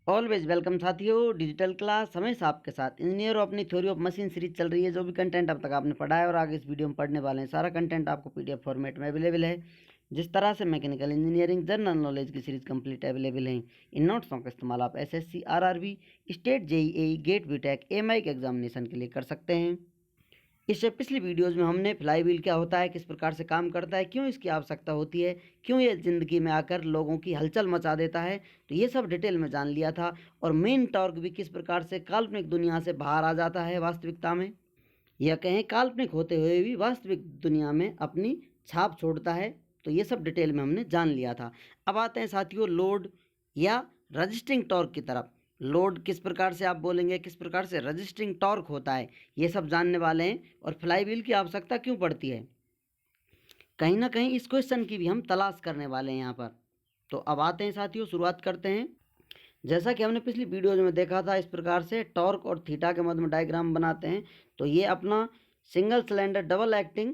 Always welcome साथियों, digital class हमेशा आपके साथ। इंजीनियर और अपनी थ्योरी ऑफ मशीन सीरीज चल रही है। जो भी कंटेंट अब तक आपने पढ़ा है और आगे इस वीडियो में पढ़ने वाले हैं, सारा कंटेंट आपको पीडीएफ फॉर्मेट में अवेलेबल है। जिस तरह से मैकेनिकल इंजीनियरिंग जनरल नॉलेज की सीरीज कंप्लीट अवेलेबल है, इन नोट्सों का इस्तेमाल आप SSC, RRB, state, JEE, GATE, BTech, MI के एग्जामिनेशन के लिए कर सकते हैं। इससे पिछली वीडियोज़ में हमने फ्लाई व्हील क्या होता है, किस प्रकार से काम करता है, क्यों इसकी आवश्यकता होती है, क्यों ये ज़िंदगी में आकर लोगों की हलचल मचा देता है, तो ये सब डिटेल में जान लिया था। और मेन टॉर्क भी किस प्रकार से काल्पनिक दुनिया से बाहर आ जाता है वास्तविकता में, या कहें काल्पनिक होते हुए भी वास्तविक दुनिया में अपनी छाप छोड़ता है। तो ये सब डिटेल में हमने जान लिया था। अब आते हैं साथियों लोड या रजिस्टिंग टॉर्क की तरफ। लोड किस प्रकार से आप बोलेंगे, किस प्रकार से रजिस्टिंग टॉर्क होता है, ये सब जानने वाले हैं। और फ्लाई व्हील की आवश्यकता क्यों पड़ती है, कहीं ना कहीं इस क्वेश्चन की भी हम तलाश करने वाले हैं यहाँ पर। तो अब आते हैं साथियों, शुरुआत करते हैं। जैसा कि हमने पिछली वीडियोज में देखा था, इस प्रकार से टॉर्क और थीटा के मध्य में डायग्राम बनाते हैं। तो ये अपना single cylinder double acting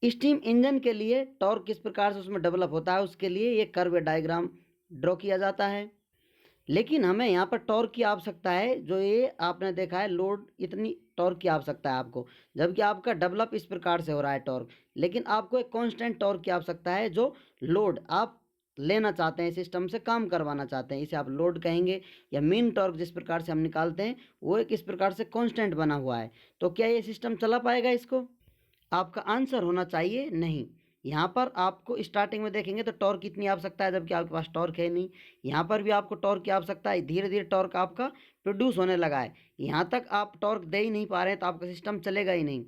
steam engine के लिए टॉर्क किस प्रकार से उसमें डेवलप होता है, उसके लिए ये कर्व डायग्राम ड्रॉ किया जाता है। लेकिन हमें यहाँ पर टॉर्क की आवश्यकता है, जो ये आपने देखा है लोड, इतनी टॉर्क की आवश्यकता है आपको, जबकि आपका डेवलप इस प्रकार से हो रहा है टॉर्क। लेकिन आपको एक कांस्टेंट टॉर्क की आवश्यकता है, जो लोड आप लेना चाहते हैं, सिस्टम से काम करवाना चाहते हैं, इसे आप लोड कहेंगे। या मीन टॉर्क जिस प्रकार से हम निकालते हैं, वो एक इस प्रकार से कांस्टेंट बना हुआ है। तो क्या ये सिस्टम चला पाएगा इसको? आपका आंसर होना चाहिए नहीं। यहाँ पर आपको स्टार्टिंग में देखेंगे तो टॉर्क कितनी आवश्यकता है, जबकि आपके पास टॉर्क है नहीं। यहाँ पर भी आपको टॉर्क की आवश्यकता है, धीरे धीरे टॉर्क आपका प्रोड्यूस होने लगा है। यहाँ तक आप टॉर्क दे ही नहीं पा रहे हैं तो आपका सिस्टम चलेगा ही नहीं।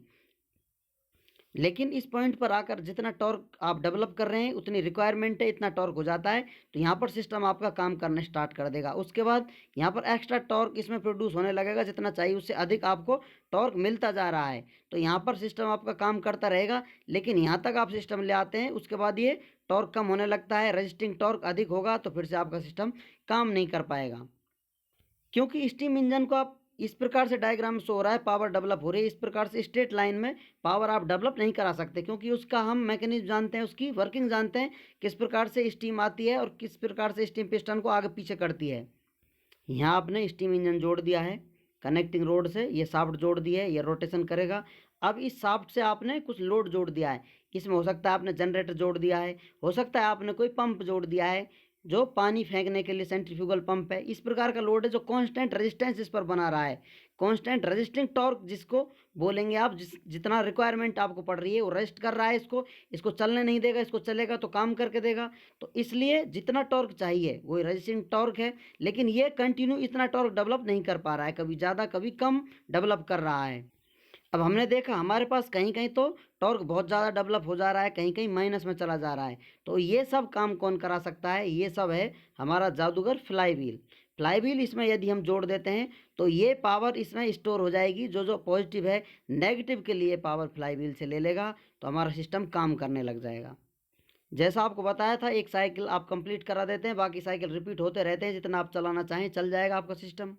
लेकिन इस पॉइंट पर आकर जितना टॉर्क आप डेवलप कर रहे हैं, उतनी रिक्वायरमेंट है, इतना टॉर्क हो जाता है, तो यहाँ पर सिस्टम आपका काम करना स्टार्ट कर देगा। उसके बाद यहाँ पर एक्स्ट्रा टॉर्क इसमें प्रोड्यूस होने लगेगा, जितना चाहिए उससे अधिक आपको टॉर्क मिलता जा रहा है। तो यहाँ पर सिस्टम आपका काम करता रहेगा। लेकिन यहाँ तक आप सिस्टम ले आते हैं, उसके बाद ये टॉर्क कम होने लगता है, रजिस्टिंग टॉर्क अधिक होगा, तो फिर से आपका सिस्टम काम नहीं कर पाएगा। क्योंकि स्टीम इंजन को आप इस प्रकार से डायग्राम शो हो रहा है, पावर डेवलप हो रही है, इस प्रकार से स्ट्रेट लाइन में पावर आप डेवलप नहीं करा सकते, क्योंकि उसका हम मैकेनिज्म जानते हैं, उसकी वर्किंग जानते हैं, किस प्रकार से स्टीम आती है और किस प्रकार से स्टीम पिस्टन को आगे पीछे करती है। यहाँ आपने स्टीम इंजन जोड़ दिया है कनेक्टिंग रोड से, ये शाफ्ट जोड़ दिया है, ये रोटेशन करेगा। अब इस शाफ्ट से आपने कुछ लोड जोड़ दिया है, इसमें हो सकता है आपने जनरेटर जोड़ दिया है, हो सकता है आपने कोई पंप जोड़ दिया है, जो पानी फेंकने के लिए सेंट्रीफ्यूगल पंप है। इस प्रकार का लोड है जो कांस्टेंट रेजिस्टेंस इस पर बना रहा है, कांस्टेंट रेजिस्टिंग टॉर्क जिसको बोलेंगे आप। जितना रिक्वायरमेंट आपको पड़ रही है वो रेजिस्ट कर रहा है, इसको चलने नहीं देगा, इसको चलेगा तो काम करके देगा। तो इसलिए जितना टॉर्क चाहिए वो रेजिस्टिंग टॉर्क है। लेकिन ये कंटिन्यू इतना टॉर्क डेवलप नहीं कर पा रहा है, कभी ज़्यादा कभी कम डेवलप कर रहा है। अब हमने देखा हमारे पास कहीं कहीं तो टॉर्क बहुत ज़्यादा डेवलप हो जा रहा है, कहीं कहीं माइनस में चला जा रहा है। तो ये सब काम कौन करा सकता है? ये सब है हमारा जादूगर फ्लाई व्हील। फ्लाई व्हील इसमें यदि हम जोड़ देते हैं तो ये पावर इसमें स्टोर हो जाएगी, जो जो पॉजिटिव है नेगेटिव के लिए पावर फ्लाई व्हील से ले लेगा, तो हमारा सिस्टम काम करने लग जाएगा। जैसा आपको बताया था, एक साइकिल आप कंप्लीट करा देते हैं, बाकी साइकिल रिपीट होते रहते हैं, जितना आप चलाना चाहें चल जाएगा आपका सिस्टम।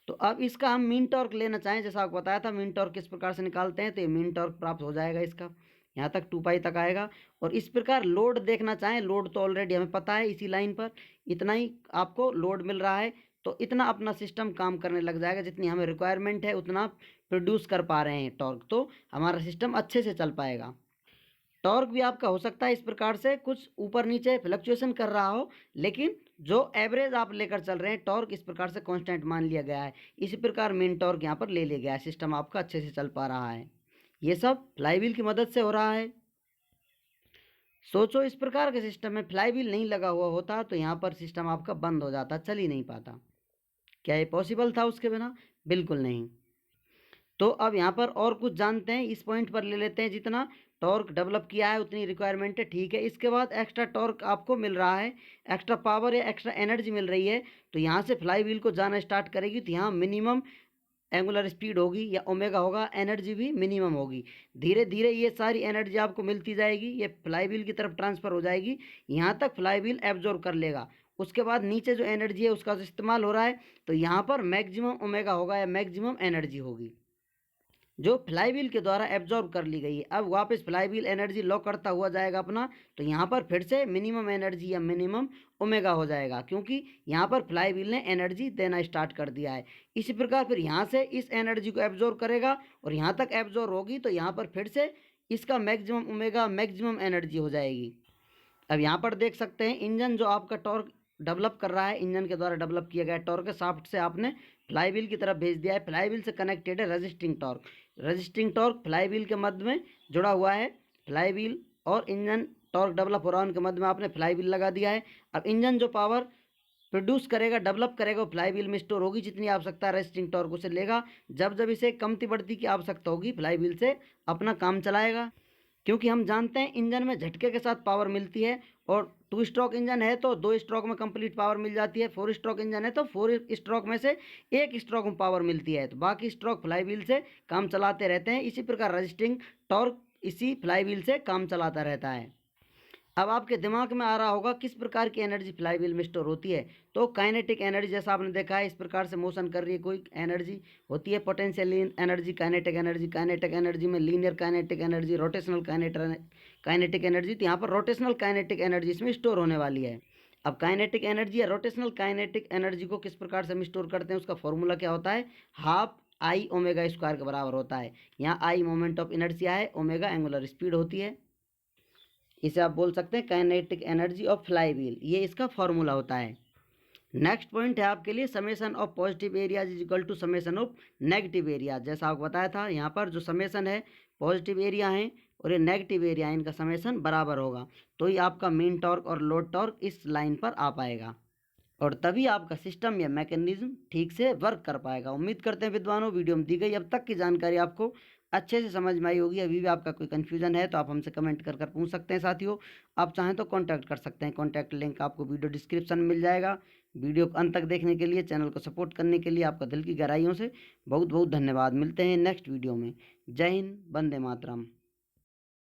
तो अब इसका हम मीन टॉर्क लेना चाहें, जैसा आपको बताया था मीन टॉर्क किस प्रकार से निकालते हैं, तो ये मीन टॉर्क प्राप्त हो जाएगा इसका, यहाँ तक 2 पाई तक आएगा। और इस प्रकार लोड देखना चाहें, लोड तो ऑलरेडी हमें पता है, इसी लाइन पर इतना ही आपको लोड मिल रहा है, तो इतना अपना सिस्टम काम करने लग जाएगा, जितनी हमें रिक्वायरमेंट है उतना प्रोड्यूस कर पा रहे हैं टॉर्क, तो हमारा सिस्टम अच्छे से चल पाएगा। टॉर्क भी आपका हो सकता है इस प्रकार से कुछ ऊपर नीचे फ्लक्चुएशन कर रहा हो, लेकिन जो एवरेज आप लेकर चल रहे हैं टॉर्क इस प्रकार से कांस्टेंट मान लिया गया है। इसी प्रकार मेन टॉर्क यहाँ पर ले लिया गया है, सिस्टम आपका अच्छे से चल पा रहा है। ये सब फ्लाईव्हील की मदद से हो रहा है। सोचो इस प्रकार के सिस्टम में फ्लाईव्हील नहीं लगा हुआ होता तो यहाँ पर सिस्टम आपका बंद हो जाता, चल ही नहीं पाता। क्या ये पॉसिबल था उसके बिना? बिल्कुल नहीं। तो अब यहाँ पर और कुछ जानते हैं, इस पॉइंट पर ले लेते हैं। जितना टॉर्क डेवलप किया है उतनी रिक्वायरमेंट है, ठीक है। इसके बाद एक्स्ट्रा टॉर्क आपको मिल रहा है, एक्स्ट्रा पावर या एक्स्ट्रा एनर्जी मिल रही है, तो यहाँ से फ्लाई व्हील को जाना स्टार्ट करेगी, तो यहाँ मिनिमम एंगुलर स्पीड होगी या ओमेगा होगा, एनर्जी भी मिनिमम होगी। धीरे धीरे ये सारी एनर्जी आपको मिलती जाएगी, ये फ्लाई व्हील की तरफ ट्रांसफ़र हो जाएगी, यहाँ तक फ्लाई व्हील एब्जॉर्ब कर लेगा। उसके बाद नीचे जो एनर्जी है उसका जो इस्तेमाल हो रहा है, तो यहाँ पर मैक्सिमम ओमेगा होगा या मैक्सिमम एनर्जी होगी। जो फ्लाईव्हील के द्वारा एब्जॉर्ब कर ली गई है। अब वापस फ्लाईव्हील एनर्जी लॉक करता हुआ जाएगा अपना, तो यहाँ पर फिर से मिनिमम एनर्जी या मिनिमम ओमेगा हो जाएगा, क्योंकि यहाँ पर फ्लाईव्हील ने एनर्जी देना स्टार्ट कर दिया है। इसी प्रकार फिर यहाँ से इस एनर्जी को एब्जॉर्ब करेगा और यहाँ तक एब्जॉर्ब होगी, तो यहाँ पर फिर से इसका मैक्सिमम ओमेगा मैक्सिमम एनर्जी हो जाएगी। अब यहाँ पर देख सकते हैं इंजन जो आपका टॉर्क डेवलप कर रहा है, इंजन के द्वारा डेवलप किया गया टॉर्क के शाफ्ट से आपने फ्लाईव्हील की तरफ भेज दिया है। फ्लाईव्हील से कनेक्टेड है resisting torque. Resisting torque flywheel के मध्य में जुड़ा हुआ है। फ्लाईव्हील और इंजन टॉर्क डेवलप हो रहा है, उनके मध्य में आपने फ्लाईव्हील लगा दिया है। अब इंजन जो पावर प्रोड्यूस करेगा, डेवलप करेगा, वो फ्लाईव्हील में स्टोर होगी। जितनी आवश्यकता है रजिस्टिंग टॉर्क उसे लेगा। जब जब इसे कमती बढ़ती की आवश्यकता होगी, फ्लाईव्हील से अपना काम चलाएगा। क्योंकि हम जानते हैं इंजन में झटके के साथ पावर मिलती है, और 2 स्ट्रोक इंजन है तो 2 स्ट्रोक में कंप्लीट पावर मिल जाती है। 4 स्ट्रोक इंजन है तो 4 स्ट्रोक में से 1 स्ट्रोक में पावर मिलती है, तो बाकी स्ट्रोक फ्लाईव्हील से काम चलाते रहते हैं। इसी प्रकार रजिस्टिंग टॉर्क इसी फ्लाईव्हील से काम चलाता रहता है। अब आपके दिमाग में आ रहा होगा किस प्रकार की एनर्जी फ्लाईव्हील में स्टोर होती है। तो काइनेटिक एनर्जी, जैसा आपने देखा है इस प्रकार से मोशन कर रही है कोई एनर्जी होती है। Potential energy, kinetic energy. Kinetic energy में linear kinetic energy, rotational kinetic energy. तो यहाँ पर रोटेशनल काइनेटिक एनर्जी इसमें स्टोर होने वाली है। अब काइनेटिक एनर्जी या रोटेशनल काइनेटिक एनर्जी को किस प्रकार से हम स्टोर करते हैं, उसका फॉर्मूला क्या होता है, हाफ आई ओमेगा स्क्वायर के बराबर होता है। यहाँ आई मोमेंट ऑफ इनर्शिया है, ओमेगा एंगुलर स्पीड होती है। इसे आप बोल सकते हैं काइनेटिक एनर्जी ऑफ फ्लाईव्हील, ये इसका फॉर्मूला होता है। नेक्स्ट पॉइंट है आपके लिए summation of positive areas is equal to summation of negative areas. जैसा आपको बताया था, यहाँ पर जो समेशन है पॉजिटिव एरिया है और ये नेगेटिव एरिया है, इनका समेशन बराबर होगा, तो ही आपका मीन टॉर्क और लोड टॉर्क इस लाइन पर आ पाएगा, और तभी आपका सिस्टम या मैकेनिज्म ठीक से वर्क कर पाएगा। उम्मीद करते हैं विद्वानों, वीडियो में दी गई अब तक की जानकारी आपको अच्छे से समझ में आई होगी। अभी भी आपका कोई कन्फ्यूजन है तो आप हमसे कमेंट कर पूछ सकते हैं। साथियों, आप चाहें तो कांटेक्ट कर सकते हैं। कांटेक्ट लिंक आपको वीडियो डिस्क्रिप्शन में मिल जाएगा। वीडियो को अंत तक देखने के लिए, चैनल को सपोर्ट करने के लिए आपका दिल की गहराइयों से बहुत बहुत धन्यवाद। मिलते हैं नेक्स्ट वीडियो में। जय हिंद, वंदे मातरम।